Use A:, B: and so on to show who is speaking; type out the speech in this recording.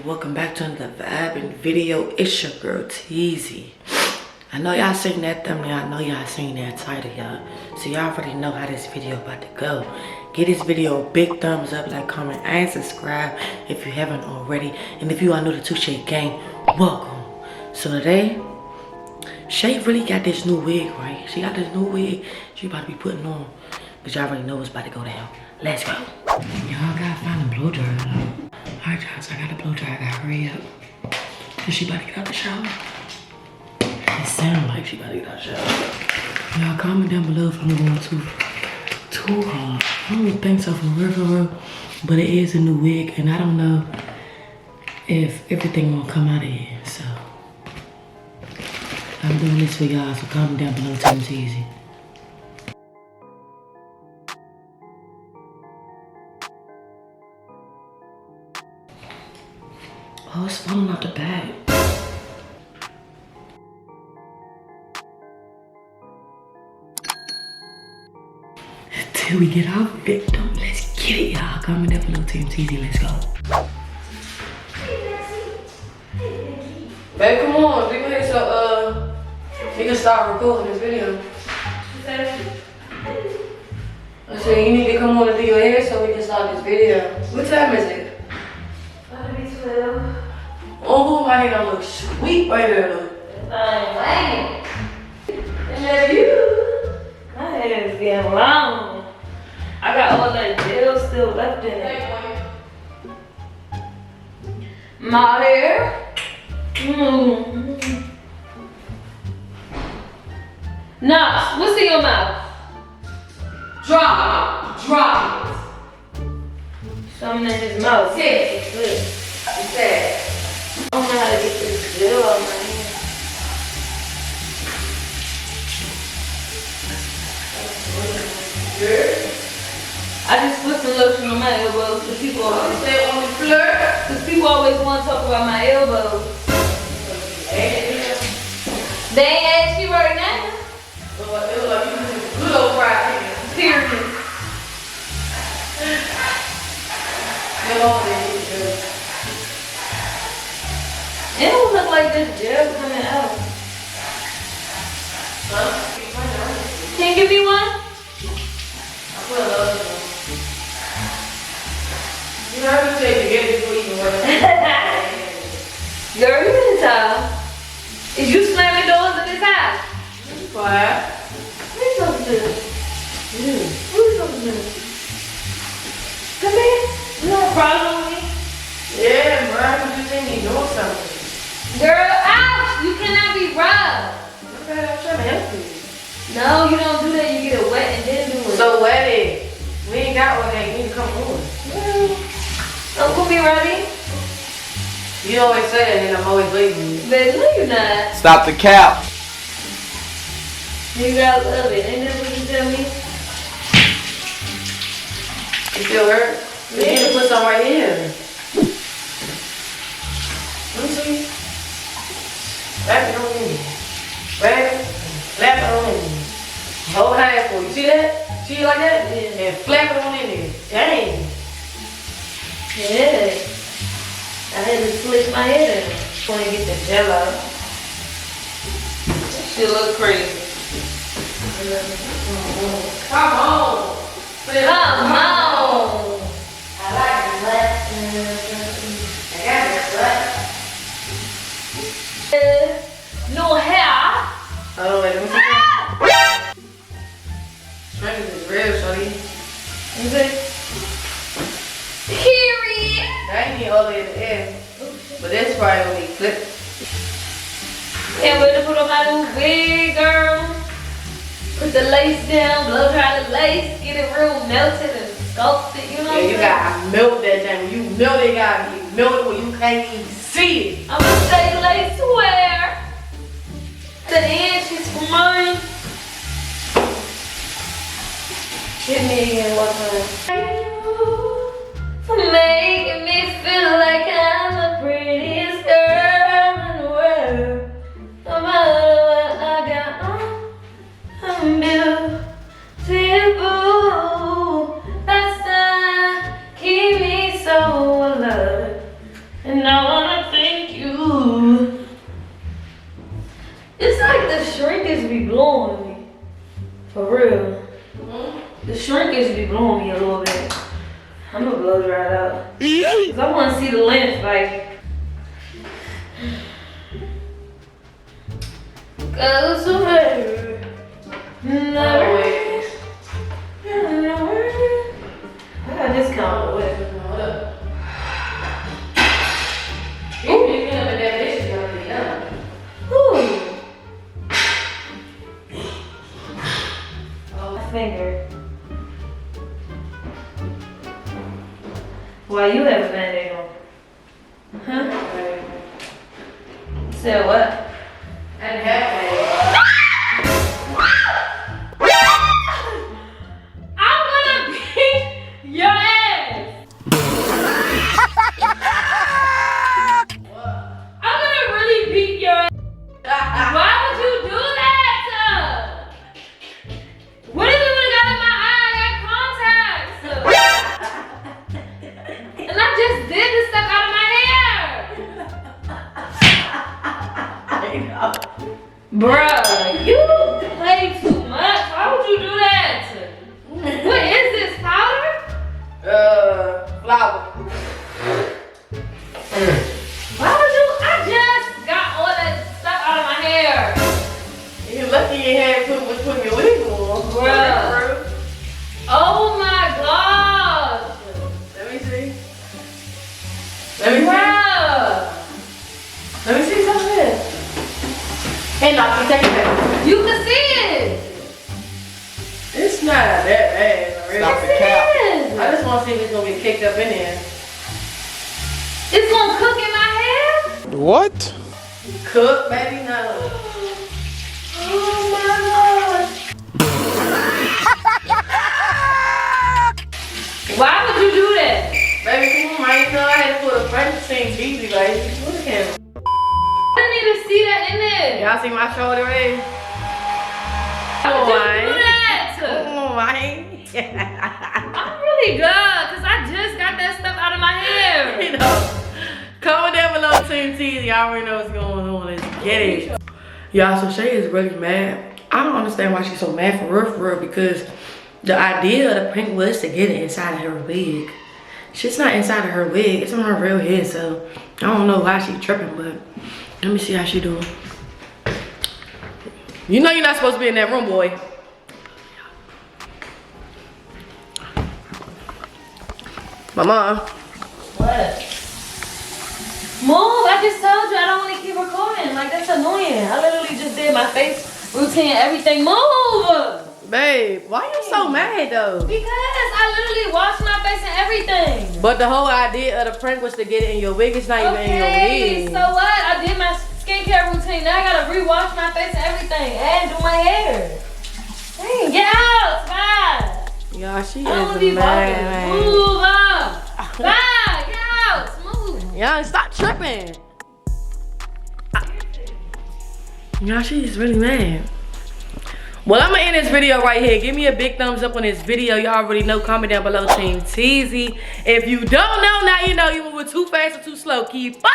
A: welcome back to another vibing video. It's your girl Teezy. I know y'all seen that thumbnail, I know y'all seen that title, y'all. So y'all already know how this video about to go. Give this video a big thumbs up, like, comment, and subscribe if you haven't already. And if you are new to Touchegang, welcome. So today, Shay really got this new wig, right? She got this new wig she about to be putting on. But y'all already know what's about to go down. Let's go. Y'all gotta find a blow dryer though. Alright, y'all, so I got a blow dryer. I gotta hurry up. Cause she about to get out the shower. It sounds like she about to get out the shower. Y'all comment down below if I'm going too hard. I don't think so for real. But it is a new wig and I don't know if everything will come out of here. So I'm doing this for y'all, so comment down below, tell me it's easy. Oh, it's falling out the bag. Till we get off of it, let's get it, y'all. Comment down below, Team TZ, let's go. Babe, come on, we can so we can start recording this video. I said you need to come on and do your hair so we can start this video. What time is it? 12. Oh, my hair don't look sweet right there though. And that's you.
B: My hair is getting long. I got all that gel still left in it. My hair? Nah, what's in your mouth?
A: Drop it.
B: Something in his mouth.
A: Sit.
B: I don't know how to get this gel out of my hair. I just put some lotion on my elbows because people always
A: Stay on the floor.
B: Because people always want to talk about my elbows. They ain't ask you right now.
A: It look like you using good old fried chicken.
B: Period. It don't look like this gel coming out. Huh? Can you give me one?
A: I put a lotion on. You heard me say to get it before you even work.
B: Girl, you in this house. Is you slamming doors in this house?
A: What?
B: Who you talking to? Who you talking to? Come here. You have a problem with me?
A: Yeah, bro. You think you doing something?
B: Girl, ouch! You cannot be rubbed.
A: Okay, I'm trying to help you.
B: No, you don't do that. You get it wet and then do it.
A: So wet it. We ain't got one that you need to come on.
B: Uncle be ready?
A: You always say that and I'm always lazy.
B: Baby, no you're not.
C: Stop the cap.
B: You gotta love it. Ain't that what you tell me?
A: You feel hurt? You need to put some right here. Let me see. Wrap it on in there. Wrap it. Flap it on in there. Hold hand for you. See that? See it like that?
B: Yeah.
A: And flap it on in there. Dang.
B: Yeah. I had to slick my head in. Want to get the gel out. She look crazy.
A: Come on.
B: Come on.
A: I like the black. I got the black.
B: No hair.
A: Oh, wait, let me see. Strength is real, shorty.
B: Is it? Period.
A: That ain't all the way in the air. But this probably gonna be flipped.
B: Can't wait to put on my new wig, girl. Put the lace down, blow dry the lace, get it real melted and sculpted, you know what I'm
A: Yeah, you
B: saying?
A: gotta melt that thing. When you melt it, gotta be melted where you can't even see it.
B: I'm gonna say lace wear. The inches for mine. Hit me again one time. For making me feel like I'm the prettiest girl in the world. No matter what I got on, I'm beautiful. That's not keep me so alive. And now It's like the shrinkage be blowing me. For real. The shrinkage be blowing me a little bit. I'm gonna blow dry it out. Cause I wanna see the length, like. Goes away. Never. I got this count away. Finger. Why you have a band-aid on? Huh? Said what?
A: I didn't have
B: I'm gonna beat your ass. I'm gonna really beat your ass. Why would you do that? What if it would have got in my eye? I got contacts. And I just did this stuff out of my hair. Bruh, you play too much. Why would you do that? What is this, powder?
A: Flour.
B: Why would you? I just got all that stuff out of my hair.
A: You're lucky you had was putting your wig on.
B: Bruh. Oh my gosh.
A: Let me see. Let me see.
B: Bruh.
A: Let me see some of this. Hey, no, you take it back.
B: You can see it.
A: It's not that bad. Really.
B: Yes, it is.
A: I just want to see if it's going to be kicked up in there.
B: It's gonna cook in my hair?
C: What?
A: Cook, baby, no.
B: Oh my gosh. Why would you do that?
A: Baby, come on, I didn't know I had to put a French thing easy, like, look at him.
B: I didn't even see that in there.
A: Y'all see my shoulder raise?
B: Why would you do that?
A: Come on, man.
B: I'm really good, cause I just got that stuff out of my hair.
A: You know, comment down below, Team T. Y'all already know what's going on. Let's get it. Y'all, so Shay is really mad. I don't understand why she's so mad for real, because the idea of the prank was to get it inside of her wig. Shit's not inside of her wig. It's on her real head, so I don't know why she tripping, but let me see how she doing. You know you're not supposed to be in that room, boy. Mama.
B: What? Move, I just told you I don't want to keep recording. Like, that's annoying. I literally just did my face routine, everything. Move!
A: Babe, why you so mad though?
B: Because I literally washed my face and everything.
A: But the whole idea of the prank was to get it in your wig. It's not even in your wig.
B: So what? I did my skincare routine. Now I gotta rewash my face and everything and do my hair. Dang, get out! Bye!
A: Y'all, she
B: I don't wanna
A: is
B: be
A: mad.
B: bothered. Move up! Bye! Get out! Move!
A: Y'all, stop tripping. Y'all, she is really mad. Well, I'm gonna end this video right here. Give me a big thumbs up on this video. Y'all already know. Comment down below, Team Teasy. If you don't know, now you know. You moving too fast or too slow. Keep up.